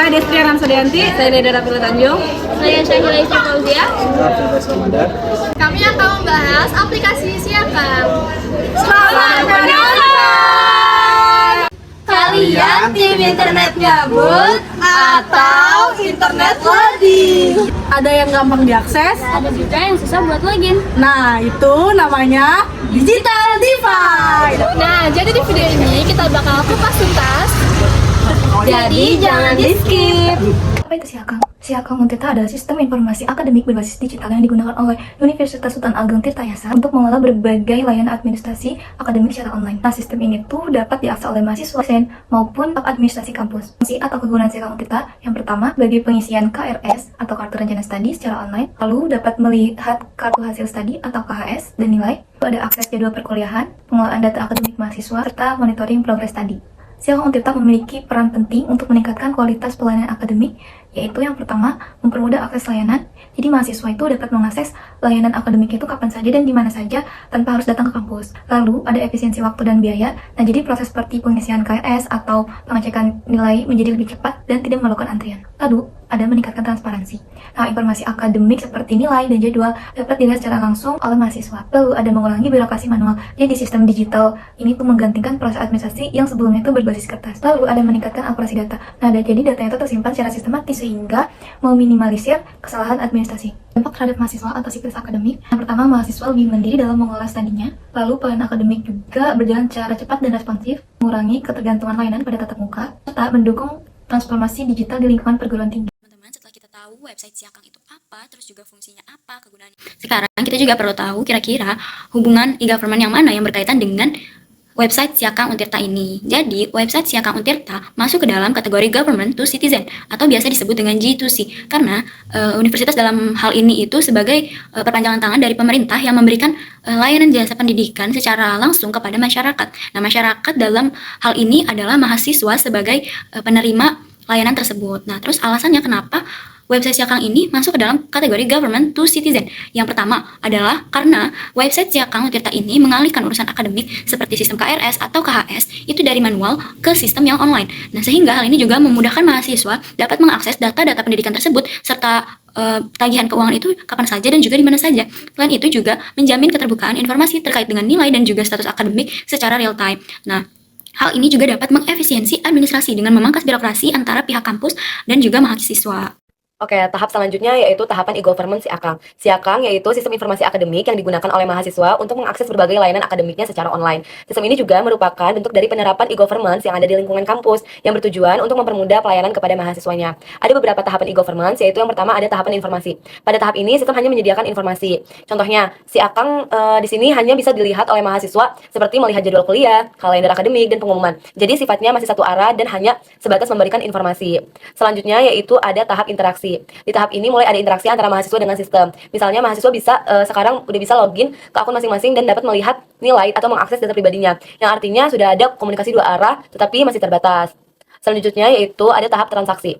Saya Destriana Sudianti. Saya Neda Rapila Tanjung. Saya Syahila Isya Fauzia. Kami akan membahas aplikasi Siakang. Selamat menonton! Kalian tim internet gabut atau internet loading? Ada yang gampang diakses. Ada juga yang susah buat login. Nah, itu namanya digital divide. Nah, jadi di video ini kita bakal kupas tuntas. Jadi jangan di skip. Apa itu Siakang? Siakang Untirta adalah sistem informasi akademik berbasis digital yang digunakan oleh Universitas Sultan Ageng Tirtayasa untuk mengelola berbagai layanan administrasi akademik secara online. Nah, sistem ini tuh dapat diakses oleh mahasiswa, dosen, maupun staf administrasi kampus. Fungsi atau kegunaan Siakang Untirta yang pertama, bagi pengisian KRS atau Kartu Rencana Studi secara online, lalu dapat melihat kartu hasil studi atau KHS dan nilai, ada akses jadwal perkuliahan, pengelolaan data akademik mahasiswa, serta monitoring progres studi. Siakang Untirta memiliki peran penting untuk meningkatkan kualitas pelayanan akademik, yaitu yang pertama, mempermudah akses layanan. Jadi mahasiswa itu dapat mengakses layanan akademik itu kapan saja dan di mana saja tanpa harus datang ke kampus. Lalu, ada efisiensi waktu dan biaya. Nah, jadi proses seperti pengisian KRS atau pengecekan nilai menjadi lebih cepat dan tidak memerlukan antrian. Lalu, ada meningkatkan transparansi. Nah, informasi akademik seperti nilai dan jadwal dapat dilihat secara langsung oleh mahasiswa. Lalu, ada mengurangi birokrasi manual. Jadi, sistem digital ini tuh menggantikan proses administrasi yang sebelumnya itu berbasis kertas. Lalu, ada meningkatkan akurasi data. Nah, jadi datanya itu tersimpan secara sistematis sehingga meminimalisir kesalahan administrasi. Dampak terhadap mahasiswa atau siklus akademik. Yang pertama, mahasiswa lebih mandiri dalam mengolah studinya. Lalu, pelayanan akademik juga berjalan secara cepat dan responsif, mengurangi ketergantungan layanan pada tatap muka, serta mendukung transformasi digital di lingkungan perguruan tinggi. Setelah kita tahu website Siakang itu apa, terus juga fungsinya apa, kegunaannya. Sekarang kita juga perlu tahu kira-kira hubungan e-government yang mana yang berkaitan dengan website Siakang Untirta ini. Jadi, website Siakang Untirta masuk ke dalam kategori Government to Citizen atau biasa disebut dengan G2C karena universitas dalam hal ini itu sebagai perpanjangan tangan dari pemerintah yang memberikan layanan jasa pendidikan secara langsung kepada masyarakat. Nah, masyarakat dalam hal ini adalah mahasiswa sebagai penerima layanan tersebut. Nah, terus alasannya kenapa website Siakang ini masuk ke dalam kategori Government to Citizen. Yang pertama adalah karena website Siakang Untirta ini mengalihkan urusan akademik seperti sistem KRS atau KHS itu dari manual ke sistem yang online. Nah, sehingga hal ini juga memudahkan mahasiswa dapat mengakses data-data pendidikan tersebut serta tagihan keuangan itu kapan saja dan juga di mana saja. Selain itu juga menjamin keterbukaan informasi terkait dengan nilai dan juga status akademik secara real time. Nah, hal ini juga dapat mengefisiensi administrasi dengan memangkas birokrasi antara pihak kampus dan juga mahasiswa. Oke, tahap selanjutnya yaitu tahapan e-government Siakang. Siakang yaitu sistem informasi akademik yang digunakan oleh mahasiswa untuk mengakses berbagai layanan akademiknya secara online. Sistem ini juga merupakan bentuk dari penerapan e-government yang ada di lingkungan kampus yang bertujuan untuk mempermudah pelayanan kepada mahasiswanya. Ada beberapa tahapan e-government, yaitu yang pertama ada tahapan informasi. Pada tahap ini, sistem hanya menyediakan informasi. Contohnya, Siakang di sini hanya bisa dilihat oleh mahasiswa seperti melihat jadwal kuliah, kalender akademik, dan pengumuman. Jadi sifatnya masih satu arah dan hanya sebatas memberikan informasi. Selanjutnya yaitu ada tahap interaksi. Di tahap ini mulai ada interaksi antara mahasiswa dengan sistem. Misalnya mahasiswa bisa sekarang udah bisa login ke akun masing-masing dan dapat melihat nilai atau mengakses data pribadinya. Yang artinya sudah ada komunikasi dua arah tetapi masih terbatas. Selanjutnya yaitu ada tahap transaksi.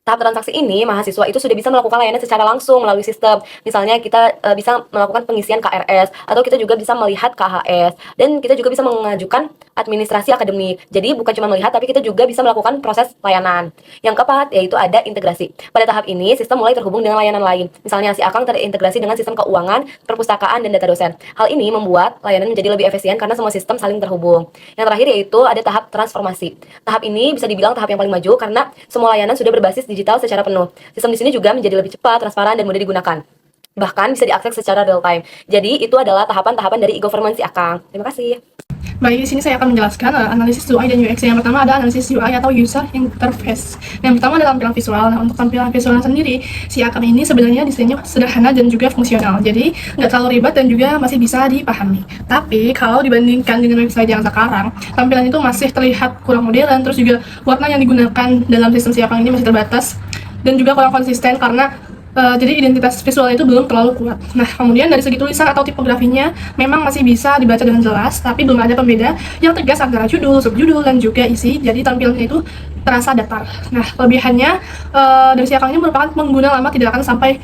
Tahap transaksi ini, mahasiswa itu sudah bisa melakukan layanan secara langsung melalui sistem. Misalnya kita bisa melakukan pengisian KRS, atau kita juga bisa melihat KHS, dan kita juga bisa mengajukan administrasi akademik. Jadi bukan cuma melihat, tapi kita juga bisa melakukan proses layanan. Yang keempat, yaitu ada integrasi. Pada tahap ini, sistem mulai terhubung dengan layanan lain. Misalnya Siakang terintegrasi dengan sistem keuangan, perpustakaan, dan data dosen. Hal ini membuat layanan menjadi lebih efisien karena semua sistem saling terhubung. Yang terakhir yaitu ada tahap transformasi. Tahap ini bisa dibilang tahap yang paling maju karena semua layanan sudah berbasis digital secara penuh. Sistem di sini juga menjadi lebih cepat, transparan, dan mudah digunakan. Bahkan bisa diakses secara real time. Jadi itu adalah tahapan-tahapan dari e-government Siakang. Terima kasih. Baik, di sini saya akan menjelaskan analisis UI dan UX. Yang pertama ada analisis UI atau user interface. Yang pertama adalah tampilan visual. Nah, untuk tampilan visual sendiri, Siakang ini sebenarnya desainnya sederhana dan juga fungsional. Jadi nggak terlalu ribet dan juga masih bisa dipahami. Tapi kalau dibandingkan dengan website yang sekarang, tampilan itu masih terlihat kurang modern. Terus juga warna yang digunakan dalam sistem Siakang ini masih terbatas dan juga kurang konsisten karena jadi identitas visualnya itu belum terlalu kuat. Nah, kemudian dari segi tulisan atau tipografinya memang masih bisa dibaca dengan jelas, tapi belum ada pembeda yang tegas antara judul, subjudul, dan juga isi. Jadi tampilannya itu terasa datar. Nah, kelebihannya dari Siakang ini merupakan pengguna lama tidak akan sampai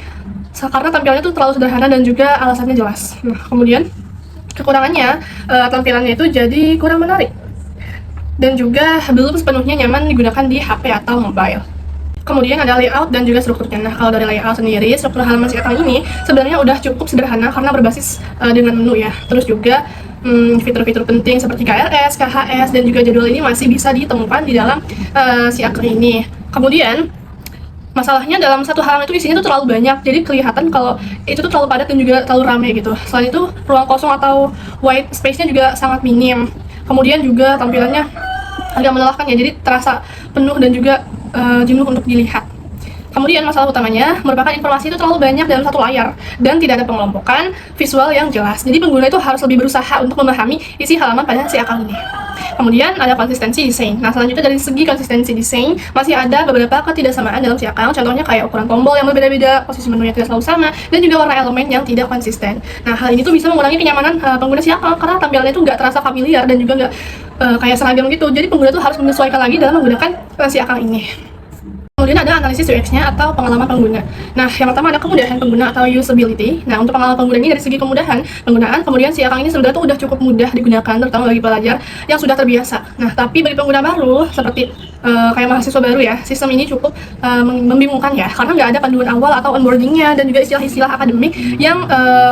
karena tampilannya itu terlalu sederhana dan juga alasannya jelas. Nah, kemudian kekurangannya tampilannya itu jadi kurang menarik dan juga belum sepenuhnya nyaman digunakan di HP atau mobile. Kemudian ada layout dan juga strukturnya. Nah, kalau dari layout sendiri, struktur halaman si akang ini sebenarnya udah cukup sederhana karena berbasis dengan menu ya. Terus juga fitur-fitur penting seperti KRS, KHS, dan juga jadwal ini masih bisa ditemukan di dalam si akang ini. Kemudian masalahnya dalam satu halaman itu isinya tuh terlalu banyak, jadi kelihatan kalau itu tuh terlalu padat dan juga terlalu ramai gitu. Selain itu ruang kosong atau white space-nya juga sangat minim. Kemudian juga tampilannya agak melelahkan ya, jadi terasa penuh dan juga jenuh untuk dilihat. Kemudian masalah utamanya merupakan informasi itu terlalu banyak dalam satu layar dan tidak ada pengelompokan visual yang jelas. Jadi pengguna itu harus lebih berusaha untuk memahami isi halaman pada si akun ini. Kemudian ada konsistensi desain. Nah, selanjutnya dari segi konsistensi desain masih ada beberapa ketidaksamaan dalam si akun. Contohnya kayak ukuran tombol yang berbeda-beda, posisi menu yang tidak selalu sama, dan juga warna elemen yang tidak konsisten. Nah, hal ini tuh bisa mengurangi kenyamanan pengguna si akun karena tampilannya itu nggak terasa familiar dan juga nggak kayak seragam gitu. Jadi pengguna tuh harus menyesuaikan lagi dalam menggunakan si akun ini. Kemudian ada analisis UX-nya atau pengalaman pengguna. Nah, yang pertama ada kemudahan pengguna atau usability. Nah, untuk pengalaman pengguna ini dari segi kemudahan penggunaan, kemudian si akang ini sebenarnya tuh udah cukup mudah digunakan, terutama bagi pelajar yang sudah terbiasa. Nah, tapi bagi pengguna baru, seperti kayak mahasiswa baru ya, sistem ini cukup membingungkan ya, karena nggak ada panduan awal atau onboarding-nya dan juga istilah-istilah akademik yang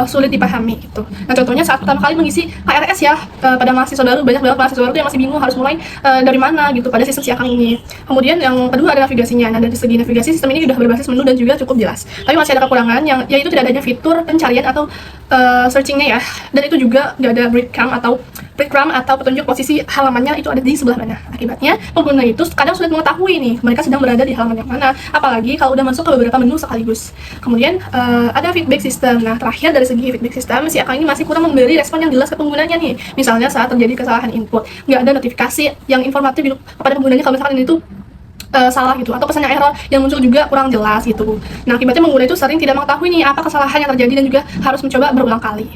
sulit dipahami gitu. Nah, contohnya saat pertama kali mengisi KRS ya, pada mahasiswa baru, banyak banget mahasiswa baru yang masih bingung harus mulai dari mana gitu pada sistem si akang ini. Kemudian yang kedua ada navigasinya. Nah, dari segi navigasi sistem ini sudah berbasis menu dan juga cukup jelas. Tapi masih ada kekurangan yang yaitu tidak adanya fitur pencarian atau searching-nya ya. Dan itu juga nggak ada breadcrumb atau petunjuk posisi halamannya itu ada di sebelah mana. Akibatnya pengguna itu kadang sulit mengetahui nih mereka sedang berada di halaman yang mana. Apalagi kalau udah masuk ke beberapa menu sekaligus. Kemudian ada feedback system. Nah, terakhir dari segi feedback system si akun ini masih kurang memberi respon yang jelas ke penggunanya nih. Misalnya saat terjadi kesalahan input, nggak ada notifikasi yang informatif gitu kepada penggunanya kalau misalkan ini tuh salah gitu, atau pesannya error yang muncul juga kurang jelas gitu. Nah, akibatnya pengguna itu sering tidak mengetahui nih apa kesalahan yang terjadi dan juga harus mencoba berulang kali.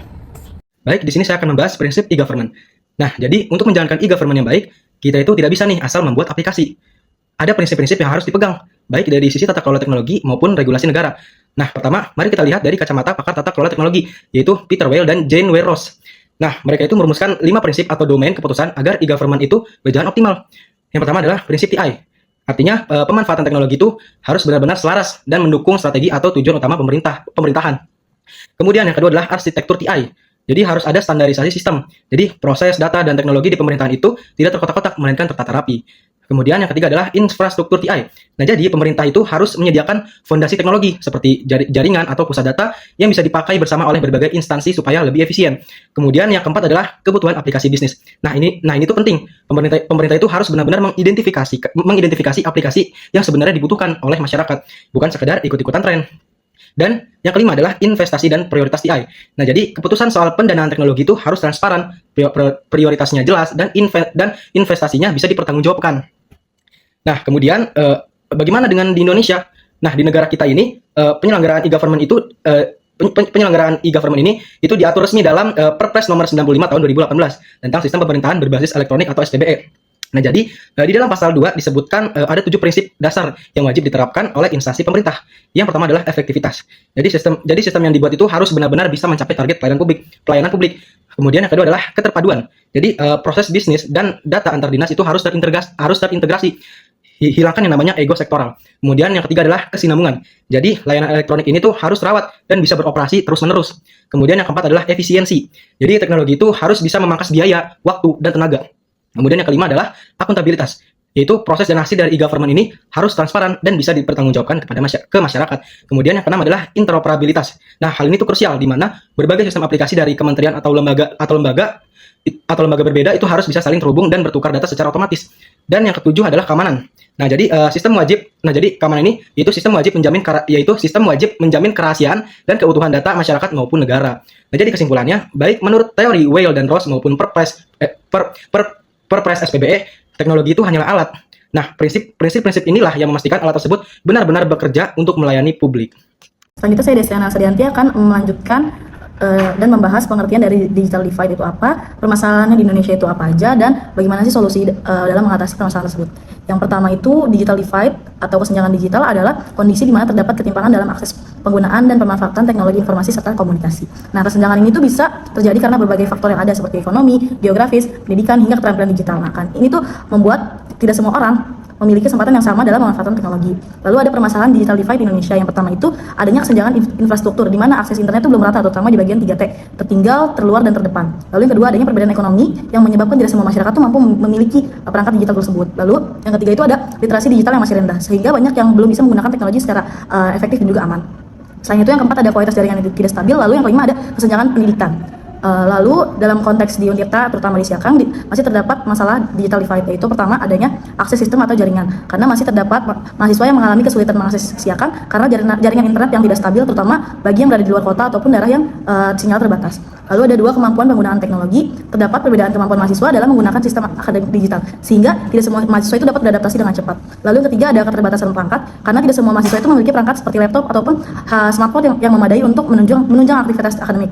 Baik, di sini saya akan membahas prinsip e-government. Nah, jadi untuk menjalankan e-government yang baik, kita itu tidak bisa nih asal membuat aplikasi. Ada prinsip-prinsip yang harus dipegang, baik dari sisi tata kelola teknologi maupun regulasi negara. Nah, pertama, mari kita lihat dari kacamata pakar tata kelola teknologi, yaitu Peter Weil dan Jane Ware Ross. Nah, mereka itu merumuskan 5 prinsip atau domain keputusan agar e-government itu berjalan optimal. Yang pertama adalah prinsip TI. Artinya, pemanfaatan teknologi itu harus benar-benar selaras dan mendukung strategi atau tujuan utama pemerintahan. Kemudian yang kedua adalah arsitektur TI. Jadi harus ada standarisasi sistem. Jadi proses, data, dan teknologi di pemerintahan itu tidak terkotak-kotak, melainkan tertata rapi. Kemudian yang ketiga adalah infrastruktur TI. Nah, jadi pemerintah itu harus menyediakan fondasi teknologi seperti jaringan atau pusat data yang bisa dipakai bersama oleh berbagai instansi supaya lebih efisien. Kemudian yang keempat adalah kebutuhan aplikasi bisnis. Nah, ini tuh penting. Pemerintah itu harus benar-benar mengidentifikasi aplikasi yang sebenarnya dibutuhkan oleh masyarakat, bukan sekedar ikut-ikutan tren. Dan yang kelima adalah investasi dan prioritas TI. Nah, jadi keputusan soal pendanaan teknologi itu harus transparan, prioritasnya jelas, dan investasinya bisa dipertanggungjawabkan. Nah, kemudian bagaimana dengan di Indonesia? Nah, di negara kita ini penyelenggaraan e-government ini itu diatur resmi dalam Perpres nomor 95 tahun 2018 tentang sistem pemerintahan berbasis elektronik atau SPBE. Nah, jadi di dalam pasal 2 disebutkan ada 7 prinsip dasar yang wajib diterapkan oleh instansi pemerintah. Yang pertama adalah efektivitas. Jadi sistem yang dibuat itu harus benar-benar bisa mencapai target pelayanan publik. Kemudian yang kedua adalah keterpaduan. Jadi proses bisnis dan data antar dinas itu harus terintegrasi. Hilangkan yang namanya ego sektoral. Kemudian yang ketiga adalah kesinambungan. Jadi layanan elektronik ini tuh harus rawat dan bisa beroperasi terus-menerus. Kemudian yang keempat adalah efisiensi. Jadi teknologi itu harus bisa memangkas biaya, waktu, dan tenaga. Kemudian yang kelima adalah akuntabilitas. Yaitu proses dan hasil dari e-government ini harus transparan dan bisa dipertanggungjawabkan ke masyarakat. Kemudian yang keenam adalah interoperabilitas. Nah, hal ini tuh krusial di mana berbagai sistem aplikasi dari kementerian atau lembaga berbeda itu harus bisa saling terhubung dan bertukar data secara otomatis. Dan yang ketujuh adalah keamanan. Nah, jadi keamanan ini yaitu sistem wajib menjamin kerahasiaan dan keutuhan data masyarakat maupun negara. Nah, jadi kesimpulannya, baik menurut teori Weil dan Ross maupun Perpres SPBE, teknologi itu hanyalah alat. Nah, prinsip inilah yang memastikan alat tersebut benar-benar bekerja untuk melayani publik. Selanjutnya saya Desiana Sadianti akan melanjutkan dan membahas pengertian dari digital divide itu apa, permasalahannya di Indonesia itu apa aja, dan bagaimana sih solusi dalam mengatasi permasalahan tersebut. Yang pertama itu digital divide atau kesenjangan digital adalah kondisi di mana terdapat ketimpangan dalam akses penggunaan dan pemanfaatan teknologi informasi serta komunikasi. Nah, kesenjangan ini tuh bisa terjadi karena berbagai faktor yang ada seperti ekonomi, geografis, pendidikan, hingga keterampilan digital. Nah, kan ini tuh membuat tidak semua orang memiliki kesempatan yang sama dalam memanfaatkan teknologi. Lalu ada permasalahan digital divide di Indonesia. Yang pertama itu adanya kesenjangan infrastruktur di mana akses internet itu belum rata, terutama di bagian 3T, tertinggal, terluar, dan terdepan. Lalu yang kedua adanya perbedaan ekonomi yang menyebabkan tidak semua masyarakat itu mampu memiliki perangkat digital tersebut. Lalu yang ketiga itu ada literasi digital yang masih rendah, sehingga banyak yang belum bisa menggunakan teknologi secara efektif dan juga aman. Selain itu yang keempat ada kualitas jaringan yang tidak stabil. Lalu yang kelima ada kesenjangan pendidikan. Lalu dalam konteks di Untirta, terutama di Siakang, masih terdapat masalah digital divide, yaitu pertama adanya akses sistem atau jaringan, karena masih terdapat mahasiswa yang mengalami kesulitan mengakses Siakang karena jaringan internet yang tidak stabil, terutama bagi yang berada di luar kota ataupun daerah yang sinyal terbatas. Lalu ada dua, kemampuan penggunaan teknologi. Terdapat perbedaan kemampuan mahasiswa dalam menggunakan sistem akademik digital, sehingga tidak semua mahasiswa itu dapat beradaptasi dengan cepat. Lalu yang ketiga ada keterbatasan perangkat, karena tidak semua mahasiswa itu memiliki perangkat seperti laptop ataupun smartphone yang memadai untuk menunjang aktivitas akademik.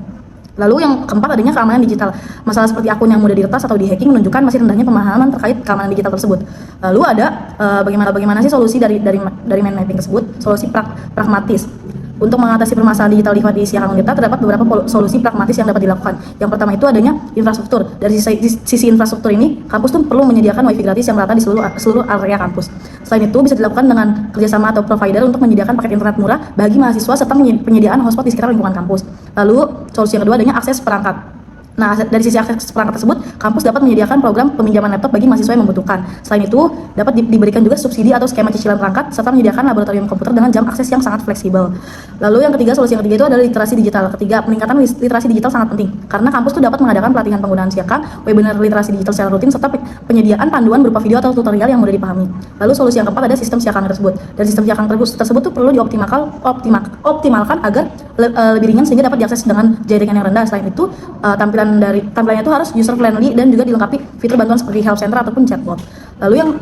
Lalu yang keempat adanya keamanan digital. Masalah seperti akun yang mudah diretas atau di-hacking menunjukkan masih rendahnya pemahaman terkait keamanan digital tersebut. Lalu ada bagaimana sih solusi dari mind mapping tersebut? Solusi pragmatis. Untuk mengatasi permasalahan digital divide di Siakang Untirta terdapat beberapa solusi pragmatis yang dapat dilakukan. Yang pertama itu adanya infrastruktur. Dari sisi infrastruktur ini, kampus tuh perlu menyediakan wifi gratis yang merata di seluruh area kampus. Selain itu bisa dilakukan dengan kerjasama atau provider untuk menyediakan paket internet murah bagi mahasiswa serta penyediaan hotspot di sekitar lingkungan kampus. Lalu solusi yang kedua adanya akses perangkat. Nah, dari sisi akses perangkat tersebut, kampus dapat menyediakan program peminjaman laptop bagi mahasiswa yang membutuhkan. Selain itu, dapat diberikan juga subsidi atau skema cicilan perangkat, serta menyediakan laboratorium komputer dengan jam akses yang sangat fleksibel. Lalu solusi yang ketiga itu adalah literasi digital. Ketiga, peningkatan literasi digital sangat penting, karena kampus itu dapat mengadakan pelatihan penggunaan Siakang, webinar literasi digital secara rutin, serta penyediaan panduan berupa video atau tutorial yang mudah dipahami. Lalu solusi yang keempat ada sistem Siakang tersebut. Dan sistem Siakang tersebut tuh perlu dioptimalkan agar lebih ringan sehingga dapat diakses dengan jaringan yang rendah. Selain itu, tampilannya itu harus user friendly dan juga dilengkapi fitur bantuan seperti help center ataupun chatbot. Lalu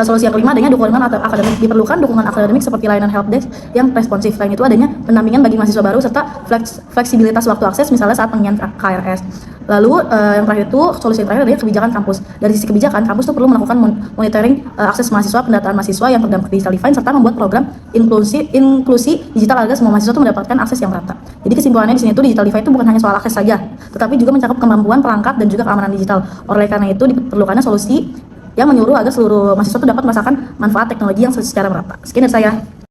solusi yang kelima adanya dukungan atau akademik. Diperlukan dukungan akademik seperti layanan helpdesk yang responsif. Selain itu adanya pendampingan bagi mahasiswa baru serta fleksibilitas waktu akses misalnya saat pengisian KRS. Lalu yang terakhir itu solusi yang terakhir adalah kebijakan kampus. Dari sisi kebijakan, kampus itu perlu melakukan monitoring akses mahasiswa, pendataan mahasiswa yang terdampak digital divide serta membuat program inklusi digital agar semua mahasiswa itu mendapatkan akses yang merata. Jadi kesimpulannya di sini itu digital divide itu bukan hanya soal akses saja, tetapi juga mencakup kemampuan perangkat dan juga keamanan digital. Oleh karena itu diperlukannya solusi yang menyuruh agar seluruh mahasiswa itu dapat merasakan manfaat teknologi yang secara merata. Sekian dari saya.